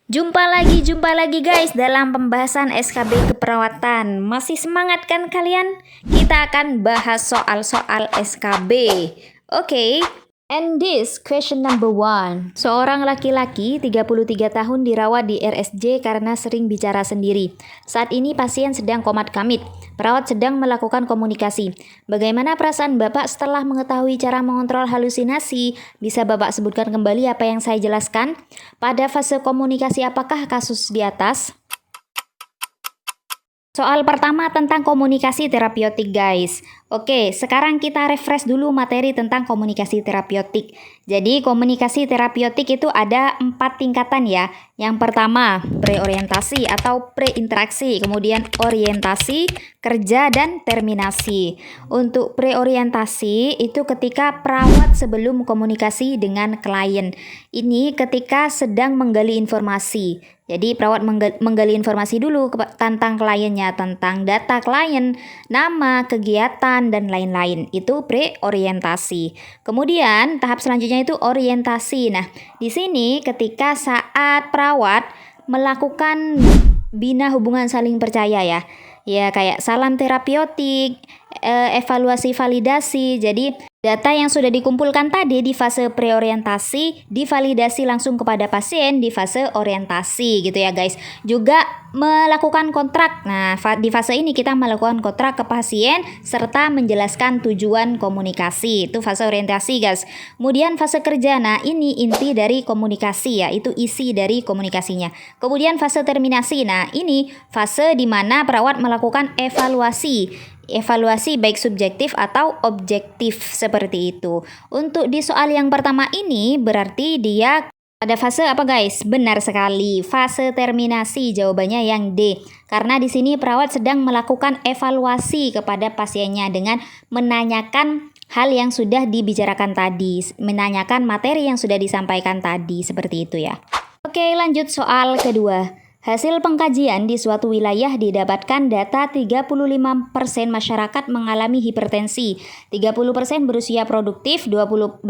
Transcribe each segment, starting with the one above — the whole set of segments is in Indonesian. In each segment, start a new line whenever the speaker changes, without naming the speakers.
Jumpa lagi guys dalam pembahasan SKB keperawatan. Masih semangat kan kalian? Kita akan bahas soal-soal SKB. Oke. And this question number 1. Seorang laki-laki 33 tahun dirawat di RSJ karena sering bicara sendiri. Saat ini pasien sedang komat kamit. Perawat sedang melakukan komunikasi. Bagaimana perasaan Bapak setelah mengetahui cara mengontrol halusinasi? Bisa Bapak sebutkan kembali apa yang saya jelaskan? Pada fase komunikasi apakah kasus di atas? Soal pertama tentang komunikasi terapeutik guys. Oke, sekarang kita refresh dulu materi tentang komunikasi terapeutik. Jadi komunikasi terapeutik itu ada 4 tingkatan ya. Yang pertama preorientasi atau preinteraksi, kemudian orientasi, kerja, dan terminasi. Untuk preorientasi itu ketika perawat sebelum komunikasi dengan klien. Ini ketika sedang menggali informasi. Jadi perawat menggali informasi dulu tentang kliennya, tentang data klien, nama, kegiatan, dan lain-lain. Itu preorientasi. Kemudian tahap selanjutnya itu orientasi. Nah, di sini ketika saat perawat melakukan bina hubungan saling percaya ya. Ya kayak salam terapeutik, evaluasi validasi. Jadi data yang sudah dikumpulkan tadi di fase preorientasi divalidasi langsung kepada pasien di fase orientasi gitu ya guys. Juga melakukan kontrak. Nah, di fase ini kita melakukan kontrak ke pasien serta menjelaskan tujuan komunikasi. Itu fase orientasi guys. Kemudian fase kerja. Nah, ini inti dari komunikasi ya. Itu isi dari komunikasinya. Kemudian fase terminasi. Nah, ini fase di mana perawat melakukan evaluasi baik subjektif atau objektif seperti itu. Untuk di soal yang pertama ini berarti dia pada fase apa guys? Benar sekali, fase terminasi. Jawabannya yang D. Karena di sini perawat sedang melakukan evaluasi kepada pasiennya dengan menanyakan hal yang sudah dibicarakan tadi, menanyakan materi yang sudah disampaikan tadi, seperti itu ya. Oke, lanjut soal kedua. Hasil pengkajian di suatu wilayah didapatkan data 35% masyarakat mengalami hipertensi, 30% berusia produktif, 12%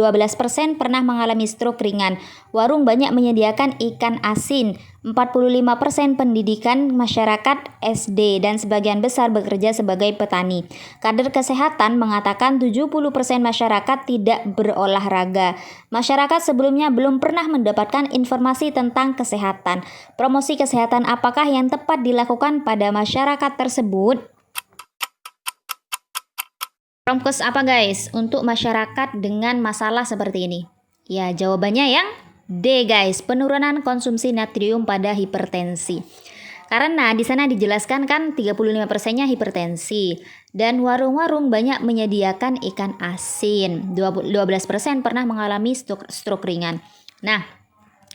pernah mengalami stroke ringan. Warung banyak menyediakan ikan asin, 45% pendidikan masyarakat SD dan sebagian besar bekerja sebagai petani. Kader kesehatan mengatakan 70% masyarakat tidak berolahraga. Masyarakat sebelumnya belum pernah mendapatkan informasi tentang kesehatan. Promosi kesehatan apakah yang tepat dilakukan pada masyarakat tersebut? Promkes apa guys untuk masyarakat dengan masalah seperti ini? Ya, jawabannya yang D guys, penurunan konsumsi natrium pada hipertensi. Karena di sana dijelaskan kan 35%-nya hipertensi dan warung-warung banyak menyediakan ikan asin. 12% pernah mengalami stroke ringan. Nah,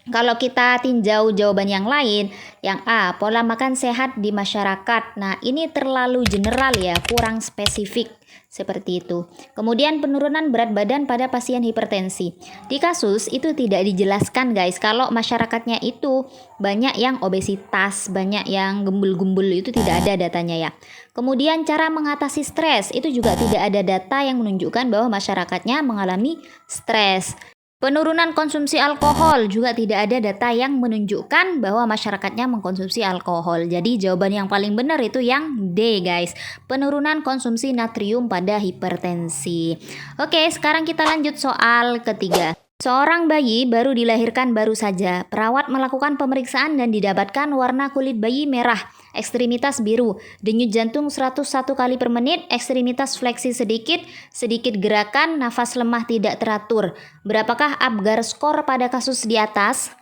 kalau kita tinjau jawaban yang lain, yang A, pola makan sehat di masyarakat. Nah, ini terlalu general ya, kurang spesifik. Seperti itu. Kemudian penurunan berat badan pada pasien hipertensi. Di kasus itu tidak dijelaskan guys, kalau masyarakatnya itu banyak yang obesitas, banyak yang gembul-gembul, itu tidak ada datanya ya. Kemudian cara mengatasi stres, itu juga tidak ada data yang menunjukkan bahwa masyarakatnya mengalami stres. Penurunan konsumsi alkohol juga tidak ada data yang menunjukkan bahwa masyarakatnya mengkonsumsi alkohol. Jadi jawaban yang paling benar itu yang D guys. Penurunan konsumsi natrium pada hipertensi. Oke, sekarang kita lanjut soal ketiga. Seorang bayi baru dilahirkan baru saja. Perawat melakukan pemeriksaan dan didapatkan warna kulit bayi merah, ekstremitas biru, denyut jantung 101 kali per menit, ekstremitas fleksi sedikit gerakan, nafas lemah tidak teratur. Berapakah Apgar skor pada kasus di atas?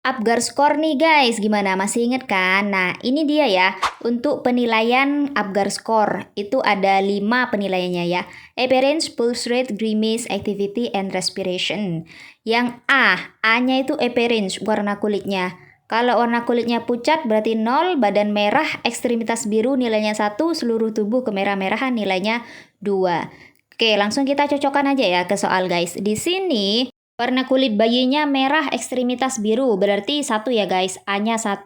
Apgar skor nih guys, gimana? Masih inget kan? Nah, ini dia ya. Untuk penilaian Apgar skor, itu ada 5 penilaiannya ya. Appearance, pulse rate, grimace, activity, and respiration. Yang A-nya itu appearance, warna kulitnya. Kalau warna kulitnya pucat berarti 0, badan merah, ekstremitas biru nilainya 1, seluruh tubuh kemerah-merahan nilainya 2. Oke, langsung kita cocokkan aja ya ke soal guys. Di sini warna kulit bayinya merah, ekstremitas biru, berarti 1 ya guys, A-nya 1.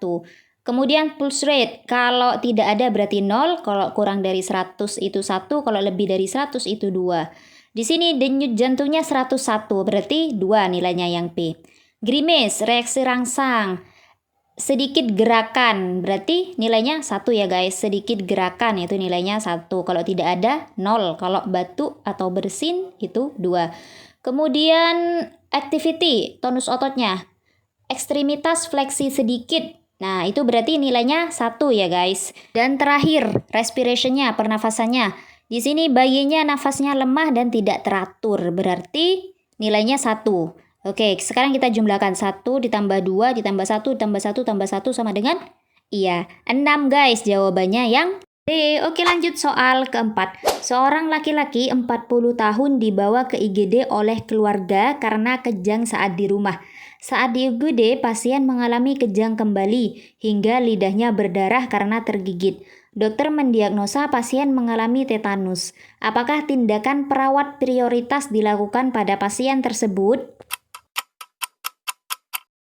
Kemudian pulse rate, kalau tidak ada berarti 0, kalau kurang dari 100 itu 1, kalau lebih dari 100 itu 2. Di sini denyut jantungnya 101, berarti 2 nilainya yang P. Grimace, reaksi rangsang. Sedikit gerakan, berarti nilainya 1 ya guys. Sedikit gerakan itu nilainya 1. Kalau tidak ada 0. Kalau batuk atau bersin itu 2. Kemudian activity, tonus ototnya. Ekstremitas fleksi sedikit. Nah, itu berarti nilainya 1 ya guys. Dan terakhir, respirationnya, pernafasannya. Di sini bayinya nafasnya lemah dan tidak teratur. Berarti nilainya 1. Oke, sekarang kita jumlahkan 1 ditambah 2 ditambah 1 tambah 1 tambah 1 sama dengan? Iya, 6 guys. Jawabannya yang D. Oke, lanjut soal keempat. Seorang laki-laki 40 tahun dibawa ke IGD oleh keluarga karena kejang saat di rumah. Saat di IGD, pasien mengalami kejang kembali hingga lidahnya berdarah karena tergigit. Dokter mendiagnosa pasien mengalami tetanus. Apakah tindakan perawat prioritas dilakukan pada pasien tersebut?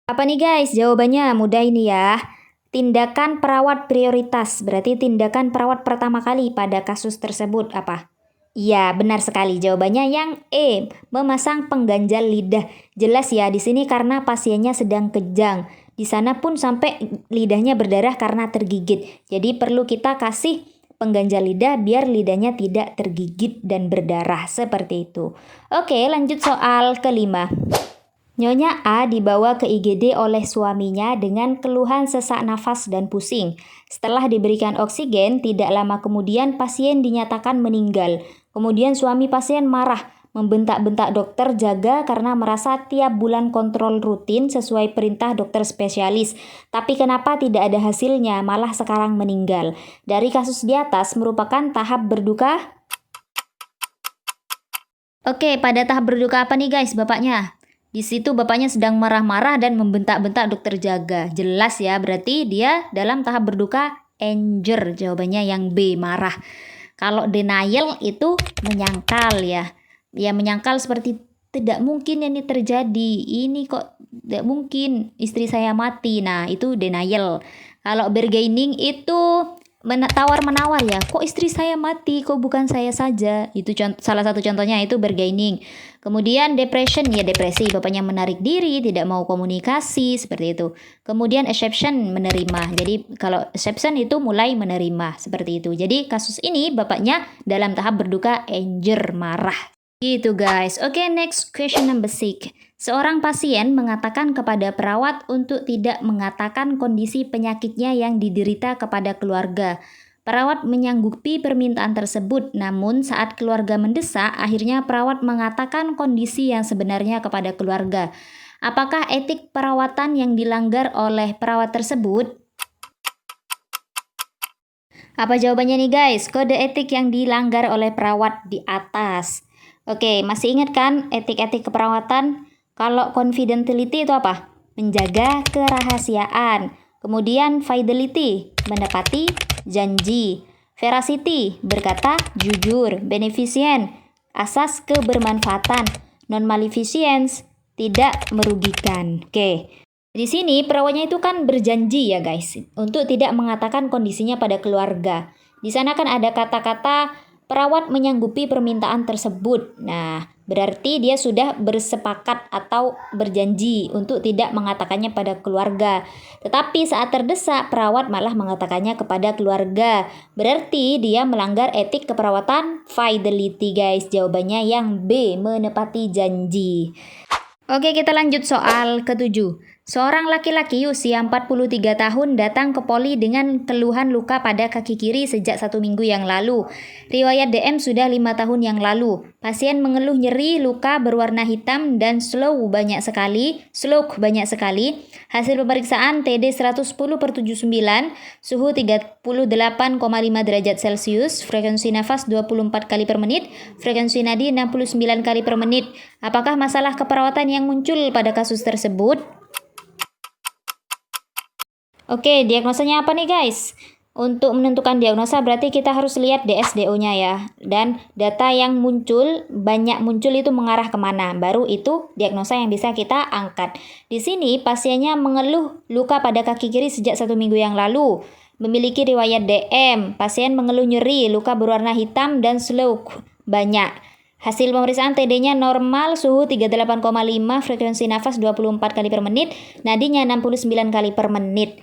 Apa nih guys? Jawabannya mudah ini ya. Tindakan perawat prioritas, berarti tindakan perawat pertama kali pada kasus tersebut apa? Iya, benar sekali. Jawabannya yang E, memasang pengganjal lidah. Jelas ya, di sini karena pasiennya sedang kejang. Di sana pun sampai lidahnya berdarah karena tergigit. Jadi perlu kita kasih pengganjal lidah biar lidahnya tidak tergigit dan berdarah seperti itu. Oke, lanjut soal kelima. Nyonya A dibawa ke IGD oleh suaminya dengan keluhan sesak nafas dan pusing. Setelah diberikan oksigen, tidak lama kemudian pasien dinyatakan meninggal. Kemudian suami pasien marah, membentak-bentak dokter jaga karena merasa tiap bulan kontrol rutin sesuai perintah dokter spesialis. Tapi kenapa tidak ada hasilnya, malah sekarang meninggal? Dari kasus di atas merupakan tahap berduka. Oke, pada tahap berduka apa nih guys bapaknya? Di situ bapaknya sedang marah-marah dan membentak-bentak dokter jaga. Jelas ya, berarti dia dalam tahap berduka anger. Jawabannya yang B, marah. Kalau denial itu menyangkal ya. Ya menyangkal seperti tidak mungkin ini terjadi. Ini kok tidak mungkin istri saya mati. Nah, itu denial. Kalau bargaining itu tawar-menawar ya. Kok istri saya mati, kok bukan saya saja. Itu salah satu contohnya itu bargaining. Kemudian depression, ya depresi, bapaknya menarik diri, tidak mau komunikasi, seperti itu. Kemudian exception, menerima. Jadi kalau exception itu mulai menerima, seperti itu. Jadi kasus ini bapaknya dalam tahap berduka anger, marah. Gitu guys. Oke, next question number 6. Seorang pasien mengatakan kepada perawat untuk tidak mengatakan kondisi penyakitnya yang diderita kepada keluarga. Perawat menyanggupi permintaan tersebut, namun saat keluarga mendesak, akhirnya perawat mengatakan kondisi yang sebenarnya kepada keluarga. Apakah etik perawatan yang dilanggar oleh perawat tersebut? Apa jawabannya nih guys? Kode etik yang dilanggar oleh perawat di atas. Oke, masih ingat kan etik-etik keperawatan? Kalau confidentiality itu apa? Menjaga kerahasiaan. Kemudian fidelity, menepati janji. Veracity, berkata jujur. Beneficent, asas kebermanfaatan. Non-maleficence, tidak merugikan. Oke. Di sini perawatnya itu kan berjanji ya guys, untuk tidak mengatakan kondisinya pada keluarga. Di sana kan ada kata-kata perawat menyanggupi permintaan tersebut. Nah, berarti dia sudah bersepakat atau berjanji untuk tidak mengatakannya pada keluarga. Tetapi saat terdesak, perawat malah mengatakannya kepada keluarga. Berarti dia melanggar etik keperawatan fidelity guys. Jawabannya yang B, menepati janji. Oke, kita lanjut soal ke-7. Seorang laki-laki usia 43 tahun datang ke poli dengan keluhan luka pada kaki kiri sejak 1 minggu yang lalu. Riwayat DM sudah 5 tahun yang lalu. Pasien mengeluh nyeri, luka berwarna hitam dan slow banyak sekali. Hasil pemeriksaan TD 110/79, suhu 38,5 derajat Celcius, frekuensi nafas 24 kali per menit, frekuensi nadi 69 kali per menit. Apakah masalah keperawatan yang muncul pada kasus tersebut? Oke, diagnosanya apa nih guys? Untuk menentukan diagnosa berarti kita harus lihat DSDO-nya ya. Dan data yang banyak muncul itu mengarah kemana. Baru itu diagnosa yang bisa kita angkat. Di sini pasiennya mengeluh luka pada kaki kiri sejak 1 minggu yang lalu. Memiliki riwayat DM. Pasien mengeluh nyeri, luka berwarna hitam dan slow banyak. Hasil pemeriksaan TD-nya normal, suhu 38,5, frekuensi nafas 24 kali per menit, nadinya 69 kali per menit.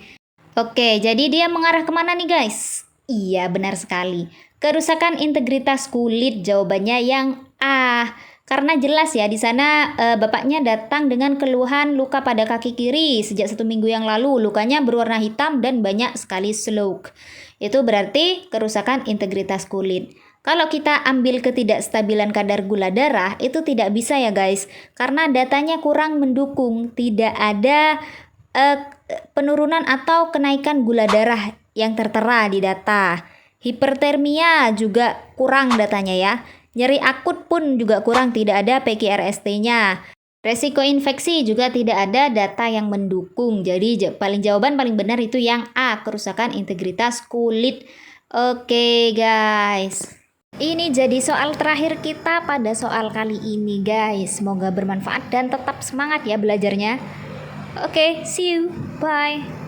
Oke, jadi dia mengarah kemana nih guys? Iya, benar sekali. Kerusakan integritas kulit, jawabannya yang A. Karena jelas ya, di sana bapaknya datang dengan keluhan luka pada kaki kiri sejak 1 minggu yang lalu. Lukanya berwarna hitam dan banyak sekali slough. Itu berarti kerusakan integritas kulit. Kalau kita ambil ketidakstabilan kadar gula darah, itu tidak bisa ya guys. Karena datanya kurang mendukung. Tidak ada penurunan atau kenaikan gula darah yang tertera di data. Hipertermia juga kurang datanya ya. Nyeri akut pun juga kurang, tidak ada PQRST-nya. Resiko infeksi juga tidak ada data yang mendukung. Jadi jawaban paling benar itu yang A, kerusakan integritas kulit. Oke guys. Ini jadi soal terakhir kita pada soal kali ini guys. Semoga bermanfaat dan tetap semangat ya belajarnya. Oke, see you. Bye.